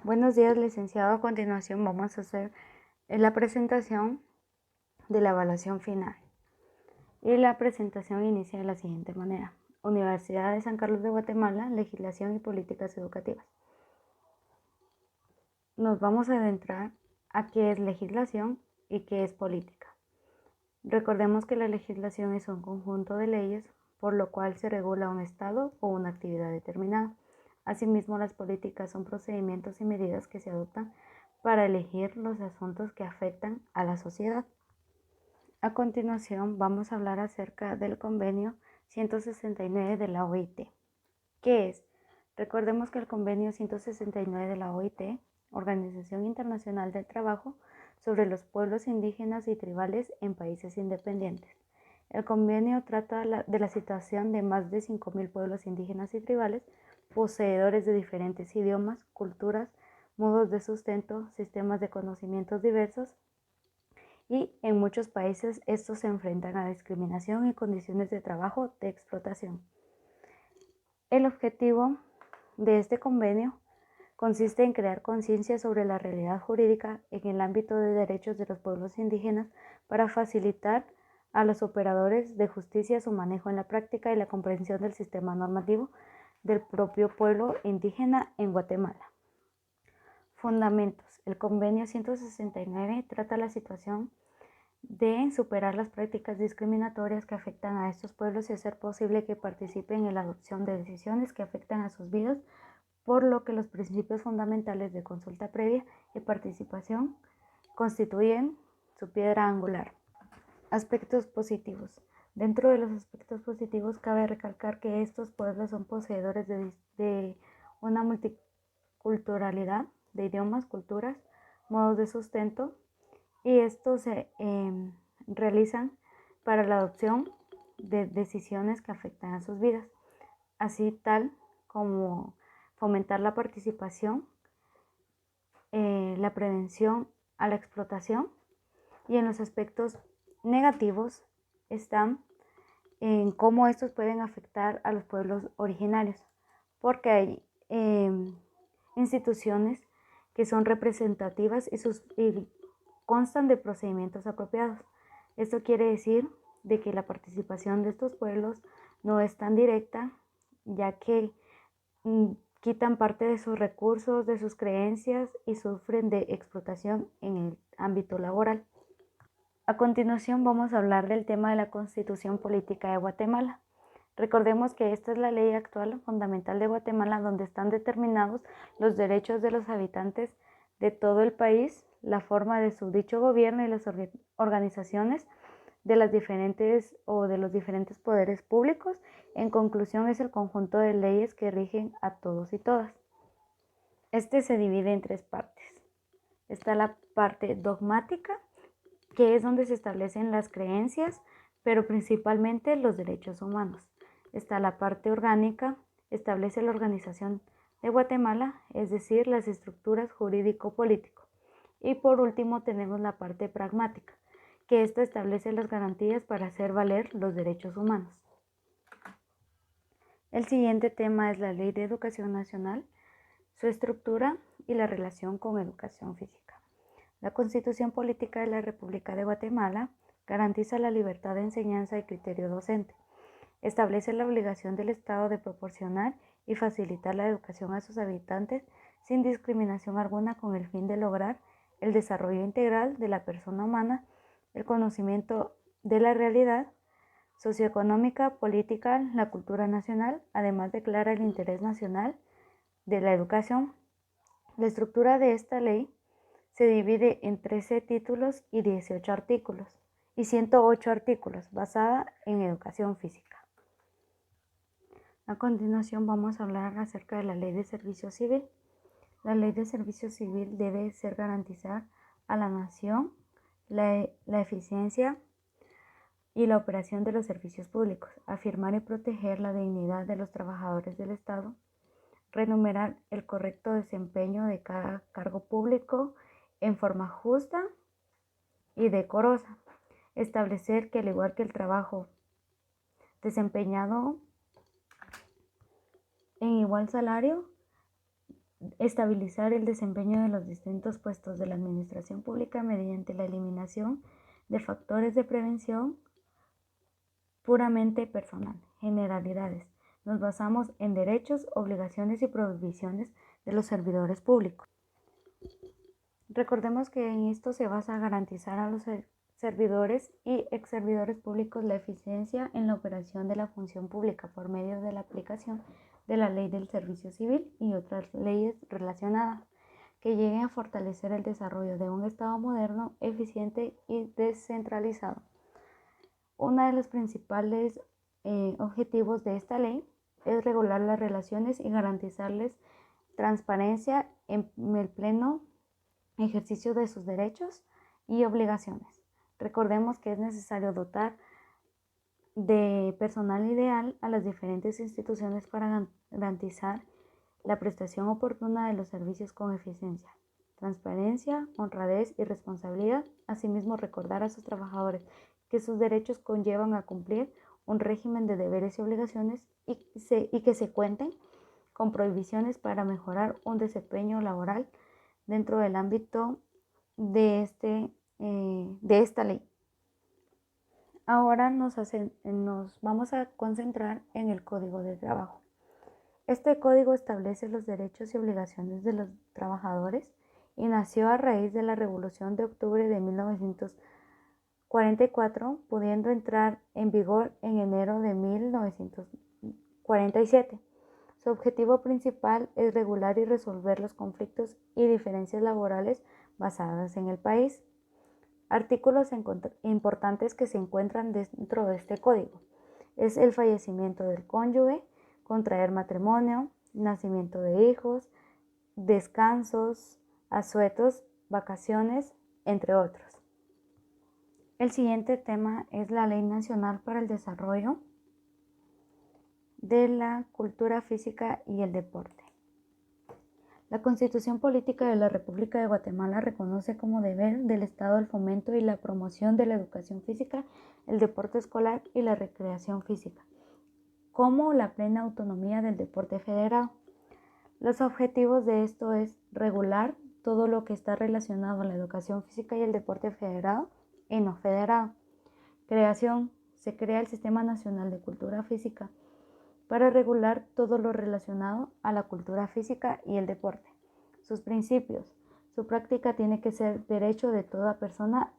Buenos días, licenciado. A continuación vamos a hacer la presentación de la evaluación final. Y la presentación inicia de la siguiente manera. Universidad de San Carlos de Guatemala, legislación y políticas educativas. Nos vamos a adentrar a qué es legislación y qué es política. Recordemos que la legislación es un conjunto de leyes por lo cual se regula un estado o una actividad determinada. Asimismo, las políticas son procedimientos y medidas que se adoptan para elegir los asuntos que afectan a la sociedad. A continuación, vamos a hablar acerca del convenio 169 de la OIT. ¿Qué es? Recordemos que el convenio 169 de la OIT, Organización Internacional del Trabajo, sobre los pueblos indígenas y tribales en países independientes. El convenio trata de la situación de más de 5.000 pueblos indígenas y tribales, poseedores de diferentes idiomas, culturas, modos de sustento, sistemas de conocimientos diversos, y en muchos países estos se enfrentan a discriminación y condiciones de trabajo de explotación. El objetivo de este convenio consiste en crear conciencia sobre la realidad jurídica en el ámbito de derechos de los pueblos indígenas para facilitar a los operadores de justicia su manejo en la práctica y la comprensión del sistema normativo del propio pueblo indígena en Guatemala. Fundamentos. El convenio 169 trata la situación de superar las prácticas discriminatorias que afectan a estos pueblos y hacer posible que participen en la adopción de decisiones que afectan a sus vidas, por lo que los principios fundamentales de consulta previa y participación constituyen su piedra angular. Aspectos positivos. Dentro de los aspectos positivos cabe recalcar que estos pueblos son poseedores de una multiculturalidad de idiomas, culturas, modos de sustento, y estos se realizan para la adopción de decisiones que afectan a sus vidas, así tal como fomentar la participación, la prevención a la explotación. Y en los aspectos negativos están en cómo estos pueden afectar a los pueblos originarios, porque hay instituciones que son representativas y constan de procedimientos apropiados. Esto quiere decir de que la participación de estos pueblos no es tan directa, ya que quitan parte de sus recursos, de sus creencias y sufren de explotación en el ámbito laboral. A continuación vamos a hablar del tema de la Constitución Política de Guatemala. Recordemos que esta es la ley actual fundamental de Guatemala, donde están determinados los derechos de los habitantes de todo el país, la forma de su dicho gobierno y las organizaciones de las diferentes o de los diferentes poderes públicos. En conclusión, es el conjunto de leyes que rigen a todos y todas. Este se divide en tres partes. Está la parte dogmática, que es donde se establecen las creencias, pero principalmente los derechos humanos. Está la parte orgánica, establece la organización de Guatemala, es decir, las estructuras jurídico-político. Y por último tenemos la parte pragmática, que esta establece las garantías para hacer valer los derechos humanos. El siguiente tema es la Ley de Educación Nacional, su estructura y la relación con educación física. La Constitución Política de la República de Guatemala garantiza la libertad de enseñanza y criterio docente. Establece la obligación del Estado de proporcionar y facilitar la educación a sus habitantes sin discriminación alguna, con el fin de lograr el desarrollo integral de la persona humana, el conocimiento de la realidad socioeconómica, política, la cultura nacional. Además, declara el interés nacional de la educación. La estructura de esta ley se divide en 13 títulos y 18 artículos y 108 artículos, basada en educación física. A continuación vamos a hablar acerca de la Ley de Servicio Civil. La Ley de Servicio Civil debe ser garantizar a la nación la eficiencia y la operación de los servicios públicos, afirmar y proteger la dignidad de los trabajadores del Estado, renumerar el correcto desempeño de cada cargo público en forma justa y decorosa, establecer que al igual que el trabajo desempeñado en igual salario, estabilizar el desempeño de los distintos puestos de la administración pública mediante la eliminación de factores de prevención puramente personal, generalidades. Nos basamos en derechos, obligaciones y prohibiciones de los servidores públicos. Recordemos que en esto se basa garantizar a los servidores y exservidores públicos la eficiencia en la operación de la función pública por medio de la aplicación de la Ley del Servicio Civil y otras leyes relacionadas que lleguen a fortalecer el desarrollo de un Estado moderno, eficiente y descentralizado. Uno de los principales objetivos de esta ley es regular las relaciones y garantizarles transparencia en el pleno ejercicio de sus derechos y obligaciones. Recordemos que es necesario dotar de personal ideal a las diferentes instituciones para garantizar la prestación oportuna de los servicios con eficiencia, transparencia, honradez y responsabilidad. Asimismo, recordar a sus trabajadores que sus derechos conllevan a cumplir un régimen de deberes y obligaciones y que se cuenten con prohibiciones para mejorar un desempeño laboral dentro del ámbito de esta ley. Ahora nos vamos a concentrar en el Código de Trabajo. Este código establece los derechos y obligaciones de los trabajadores y nació a raíz de la Revolución de Octubre de 1944, pudiendo entrar en vigor en enero de 1947. Su objetivo principal es regular y resolver los conflictos y diferencias laborales basadas en el país. Artículos importantes que se encuentran dentro de este código es el fallecimiento del cónyuge, contraer matrimonio, nacimiento de hijos, descansos, asuetos, vacaciones, entre otros. El siguiente tema es la Ley Nacional para el Desarrollo de la Cultura Física y el Deporte. La Constitución Política de la República de Guatemala reconoce como deber del Estado el fomento y la promoción de la educación física, el deporte escolar y la recreación física, como la plena autonomía del deporte federado. Los objetivos de esto es regular todo lo que está relacionado a la educación física y el deporte federado y no federado. Se crea el Sistema Nacional de Cultura Física para regular todo lo relacionado a la cultura física y el deporte. Sus principios. Su práctica tiene que ser derecho de toda persona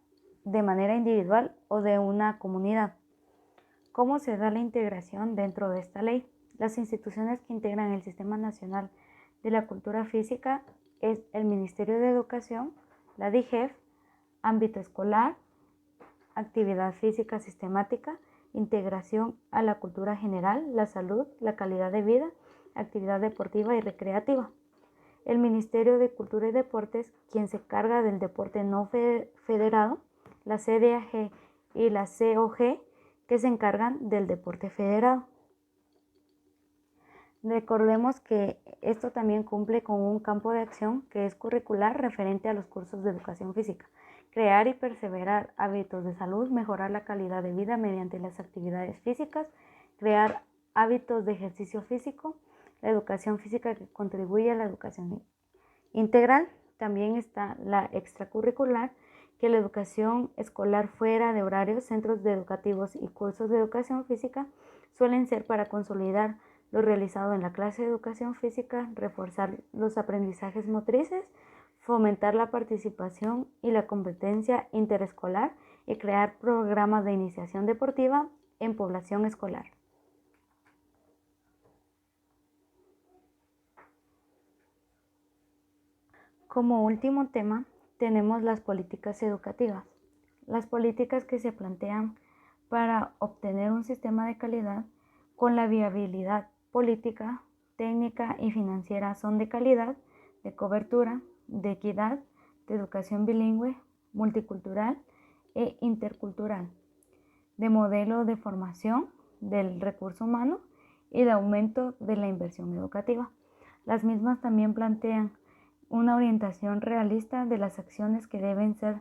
de manera individual o de una comunidad. ¿Cómo se da la integración dentro de esta ley? Las instituciones que integran el Sistema Nacional de la Cultura Física es el Ministerio de Educación, la DIGEF, ámbito escolar, actividad física sistemática, integración a la cultura general, la salud, la calidad de vida, actividad deportiva y recreativa. El Ministerio de Cultura y Deportes, quien se encarga del deporte no federado, la CDAG y la COG, que se encargan del deporte federado. Recordemos que esto también cumple con un campo de acción que es curricular referente a los cursos de educación física. Crear y perseverar hábitos de salud, mejorar la calidad de vida mediante las actividades físicas, crear hábitos de ejercicio físico, la educación física que contribuye a la educación integral. También está la extracurricular, que la educación escolar fuera de horarios, centros educativos y cursos de educación física suelen ser para consolidar lo realizado en la clase de educación física, reforzar los aprendizajes motrices, fomentar la participación y la competencia interescolar y crear programas de iniciación deportiva en población escolar. Como último tema, tenemos las políticas educativas. Las políticas que se plantean para obtener un sistema de calidad con la viabilidad política, técnica y financiera son de calidad, de cobertura, de equidad, de educación bilingüe, multicultural e intercultural, de modelo de formación del recurso humano y de aumento de la inversión educativa. Las mismas también plantean una orientación realista de las acciones que deben ser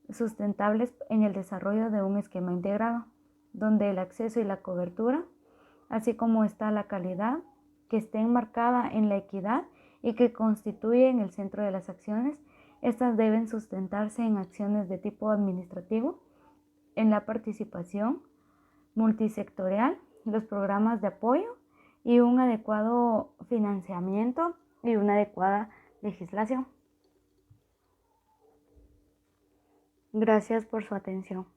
sustentables en el desarrollo de un esquema integrado, donde el acceso y la cobertura, así como está la calidad, que esté enmarcada en la equidad y que constituyen el centro de las acciones. Estas deben sustentarse en acciones de tipo administrativo, en la participación multisectorial, los programas de apoyo y un adecuado financiamiento y una adecuada legislación. Gracias por su atención.